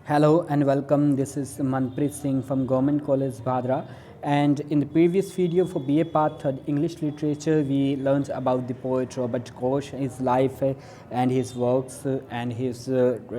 Hello and welcome. This is Manpreet Singh from Government College Bhadra. And in the previous video for BA Part 3 English Literature, we learned about the poet Robert Koch, his life and his works and his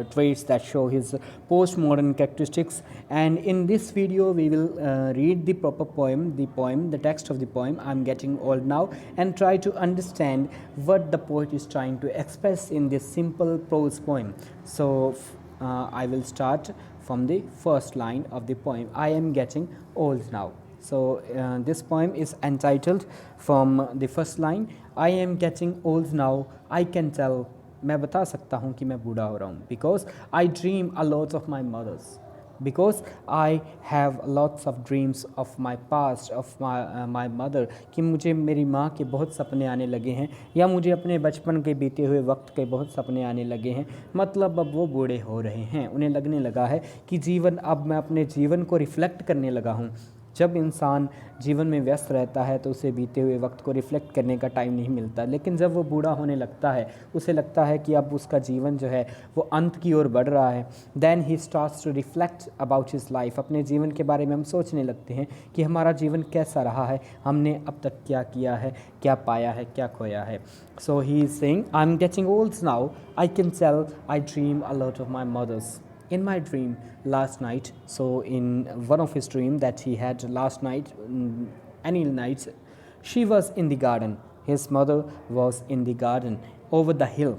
traits that show his postmodern characteristics. And in this video, we will read the proper poem, the text of the poem, I'm Getting Old Now, and try to understand what the poet is trying to express in this simple prose poem. So, I will start from the first line of the poem. I am getting old now. So this poem is entitled from the first line. I am getting old now. I can tell. मैं बता सकता हूँ कि मैं बूढ़ा हो रहा हूँ. Because I dream a lot of my mothers. Because I have lots of dreams of my past, of my mother, कि मुझे मेरी माँ के बहुत सपने आने लगे हैं या मुझे अपने बचपन के बीते हुए वक्त के बहुत सपने आने लगे हैं. मतलब अब वो बूढ़े हो रहे हैं, उन्हें लगने लगा है कि जीवन, अब मैं अपने जीवन को रिफ़्लेक्ट करने लगा हूँ. जब इंसान जीवन में व्यस्त रहता है तो उसे बीते हुए वक्त को रिफ़्लेक्ट करने का टाइम नहीं मिलता, लेकिन जब वो बूढ़ा होने लगता है उसे लगता है कि अब उसका जीवन जो है वो अंत की ओर बढ़ रहा है. Then he starts to reflect about his life. अपने जीवन के बारे में हम सोचने लगते हैं कि हमारा जीवन कैसा रहा है, हमने अब तक क्या किया है, क्या पाया है, क्या खोया है. So he is saying I am getting old now. I can tell I dream a lot of my mothers. In my dream last night, so in one of his dream that he had last night, any nights, she was in the garden. His mother was in the garden over the hill.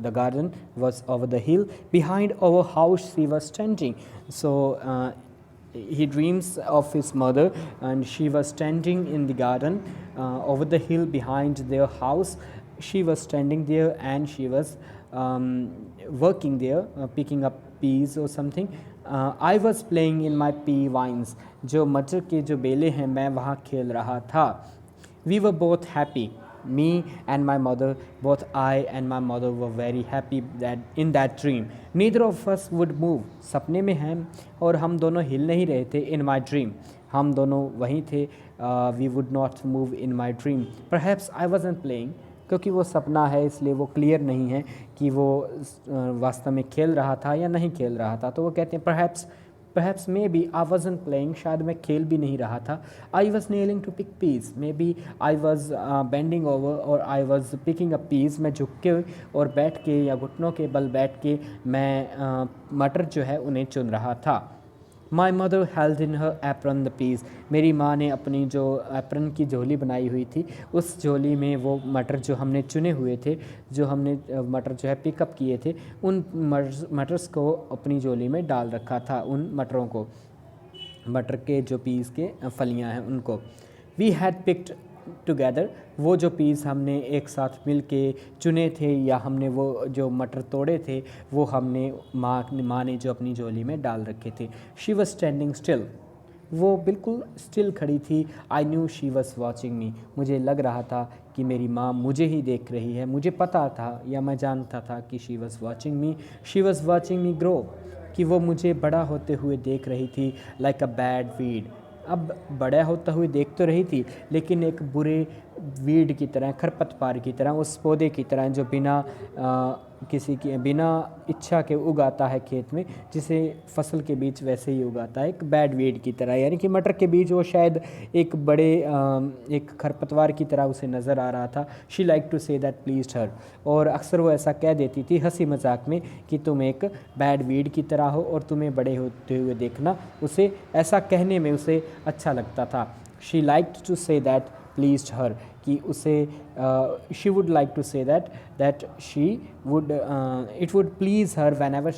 The garden was over the hill. Behind our house she was standing. So he dreams of his mother and she was standing in the garden over the hill behind their house. She was standing there and she was working there, picking up peas or something. I was playing in my pea vines. जो मटर के जो बेले हैं मैं वहाँ खेल रहा था. We were both happy. Me and my mother, both I and my mother were very happy that in that dream. Neither of us would move. सपने में हम और हम दोनों हिल नहीं रहे थे. In my dream, हम दोनों वहीं थे. We would not move in my dream. Perhaps I wasn't playing. क्योंकि वो सपना है इसलिए वो क्लियर नहीं है कि वो वास्तव में खेल रहा था या नहीं खेल रहा था. तो वो कहते हैं perhaps maybe I wasn't playing, शायद मैं खेल भी नहीं रहा था. I was kneeling to pick peas. Maybe I was bending over or I was picking up peas. मैं झुक के और बैठ के या घुटनों के बल बैठ के मैं मटर जो है उन्हें चुन रहा था. My mother held in her apron the peas. मेरी माँ ने अपनी जो एप्रन की झोली बनाई हुई थी उस झोली में वो मटर जो हमने चुने हुए थे, जो हमने मटर जो है पिकअप किए थे, उन मटर्स को अपनी झोली में डाल रखा था. उन मटरों को, मटर के जो पीस के फलियां हैं उनको. We had picked together. वो जो पीस हमने एक साथ मिल के चुने थे या हमने वो जो मटर तोड़े थे वो हमने माँ ने जो अपनी झोली में डाल रखे थे. She was standing still. वो बिल्कुल स्टिल खड़ी थी. I knew she was watching मी. मुझे लग रहा था कि मेरी माँ मुझे ही देख रही है. मुझे पता था या मैं जानता था कि she was watching me. She was watching me grow, कि वो मुझे बड़ा होते हुए देख रही थी. Like a bad weed. अब बड़ा होता हुए देख तो रही थी लेकिन एक बुरे वीड की तरह, खरपतवार की तरह, उस पौधे की तरह जो बिना किसी की बिना इच्छा के उगाता है खेत में, जिसे फसल के बीच वैसे ही उगाता है, एक बैड वीड की तरह. यानी कि मटर के बीज वो शायद एक बड़े एक खरपतवार की तरह उसे नज़र आ रहा था. She like to say that pleased her. और अक्सर वो ऐसा कह देती थी हंसी मजाक में कि तुम एक बैड वीड की तरह हो और तुम्हें बड़े होते हुए देखना, उसे ऐसा कहने में उसे अच्छा लगता था. She liked to say that pleased her, कि उसे she would like to say that she would it would please her whenever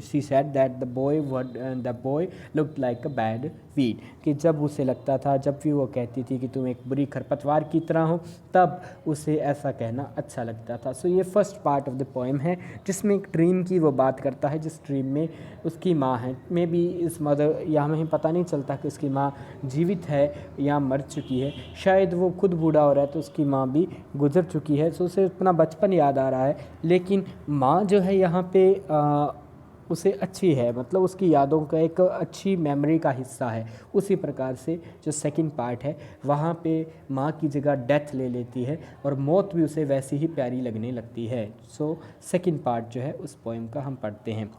she said that the boy looked like a bad weed. कि जब उसे लगता था, जब भी वो कहती थी कि तुम एक बुरी खरपतवार की तरह हो, तब उसे ऐसा कहना अच्छा लगता था. सो ये first part of the poem है जिसमें एक ड्रीम की वो बात करता है, जिस ड्रीम में उसकी माँ है. मे बी इस मदर, या हमें पता नहीं चलता कि उसकी माँ जीवित है या मर चुकी है. शायद वो खुद बूढ़ा हो रहा है तो उसकी माँ भी गुजर चुकी है. सो उसे अपना बचपन याद आ रहा है, लेकिन माँ जो है यहाँ पे उसे अच्छी है, मतलब उसकी यादों का एक अच्छी मेमोरी का हिस्सा है. उसी प्रकार से जो सेकंड पार्ट है वहाँ पे माँ की जगह डेथ ले लेती है और मौत भी उसे वैसी ही प्यारी लगने लगती है. सो सेकंड पार्ट जो है उस पोएम का हम पढ़ते हैं.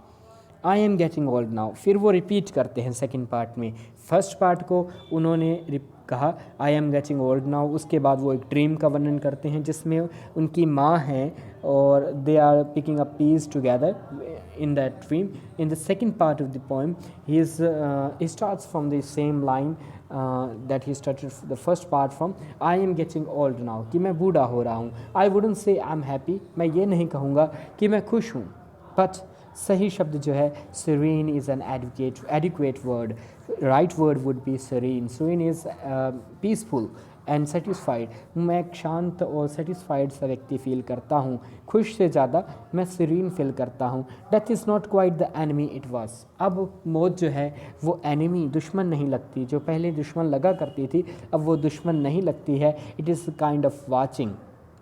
आई एम गेटिंग ओल्ड नाउ। फिर वो रिपीट करते हैं सेकंड पार्ट में। फर्स्ट पार्ट को उन्होंने कहा आई एम गेटिंग ओल्ड नाउ, उसके बाद वो एक ड्रीम का वर्णन करते हैं जिसमें उनकी माँ हैं और they are picking a piece together in that dream. In the second part of the poem, he starts from the same line that he started the first part from. I am getting old now, कि मैं बूढ़ा हो रहा हूँ. I wouldn't say I'm happy, मैं ये नहीं कहूँगा कि मैं खुश हूँ. But सही शब्द जो है serene is an adequate word. Right word would be serene. Serene is peaceful and satisfied. मैं एक शांत और सेटिस्फाइड सा व्यक्ति फील करता हूँ. खुश से ज़्यादा मैं सीरीन फील करता हूँ. Death is not quite the enemy it was. अब मौत जो है वो एनिमी, दुश्मन नहीं लगती. जो पहले दुश्मन लगा करती थी अब वो दुश्मन नहीं लगती है. It is kind of watching.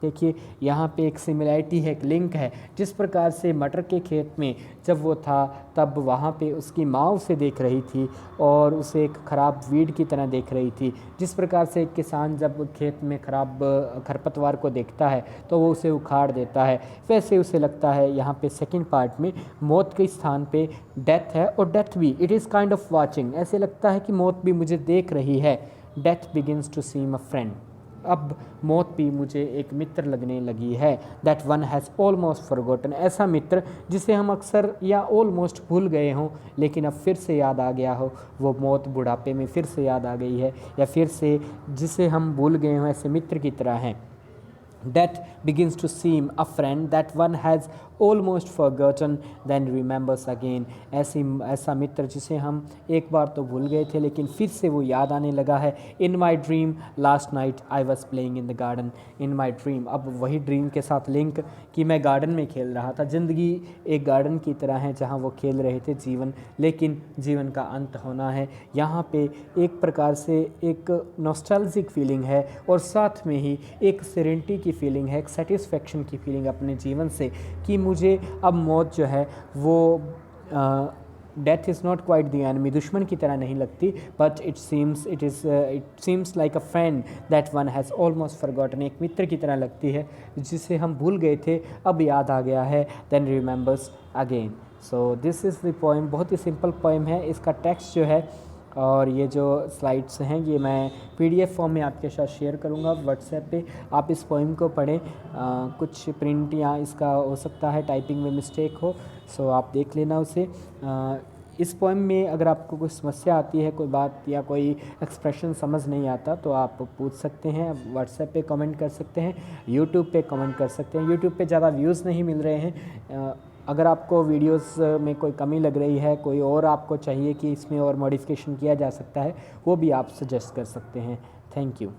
देखिए यहाँ पे एक सिमिलैरिटी है, एक लिंक है. जिस प्रकार से मटर के खेत में जब वो था तब वहाँ पे उसकी माँ उसे देख रही थी और उसे एक ख़राब वीड की तरह देख रही थी. जिस प्रकार से एक किसान जब खेत में ख़राब खरपतवार को देखता है तो वो उसे उखाड़ देता है, वैसे उसे लगता है यहाँ पे सेकंड पार्ट में मौत के स्थान पे डेथ है. और डेथ भी it is kind of watching. ऐसे लगता है कि मौत भी मुझे देख रही है. Death begins to seem a friend. अब मौत भी मुझे एक मित्र लगने लगी है. That one has almost forgotten. ऐसा मित्र जिसे हम अक्सर या ऑलमोस्ट भूल गए हों लेकिन अब फिर से याद आ गया हो. वो मौत बुढ़ापे में फिर से याद आ गई है या फिर से जिसे हम भूल गए हों ऐसे मित्र की तरह हैं. Death begins to seem a friend that one has almost forgotten then remembers again. ऐसा मित्र जिसे हम एक बार तो भूल गए थे लेकिन फिर से वो याद आने लगा है. In my dream last night I was playing in the garden. In my dream, अब वही ड्रीम के साथ लिंक कि मैं गार्डन में खेल रहा था. ज़िंदगी एक गार्डन की तरह है जहाँ वो खेल रहे थे जीवन, लेकिन जीवन का अंत होना है. यहाँ पे एक प्रकार से एक नॉस्टैल्जिक फीलिंग है और साथ में ही एक सेरेनिटी की फीलिंग है, एक सेटिस्फेक्शन की फीलिंग अपने जीवन से कि मुझे अब मौत जो है वो death is not quite the enemy, दुश्मन की तरह नहीं लगती. But it seems like a friend that one has almost forgotten. एक मित्र की तरह लगती है जिसे हम भूल गए थे अब याद आ गया है. Then remembers again. So this is the poem. बहुत ही सिंपल पोएम है. इसका टेक्स्ट जो है और ये जो स्लाइड्स हैं ये मैं PDF फॉर्म में आपके साथ शेयर करूँगा व्हाट्सएप पे. आप इस पोएम को पढ़ें. कुछ प्रिंट या इसका हो सकता है टाइपिंग में मिस्टेक हो, सो आप देख लेना उसे. इस पोएम में अगर आपको कोई समस्या आती है, कोई बात या कोई एक्सप्रेशन समझ नहीं आता तो आप पूछ सकते हैं. व्हाट्सएप पे कमेंट कर सकते हैं, यूट्यूब पे कमेंट कर सकते हैं. यूट्यूब पे ज़्यादा व्यूज़ नहीं मिल रहे हैं. अगर आपको वीडियोस में कोई कमी लग रही है, कोई और आपको चाहिए कि इसमें और मॉडिफिकेशन किया जा सकता है, वो भी आप सजेस्ट कर सकते हैं. Thank you.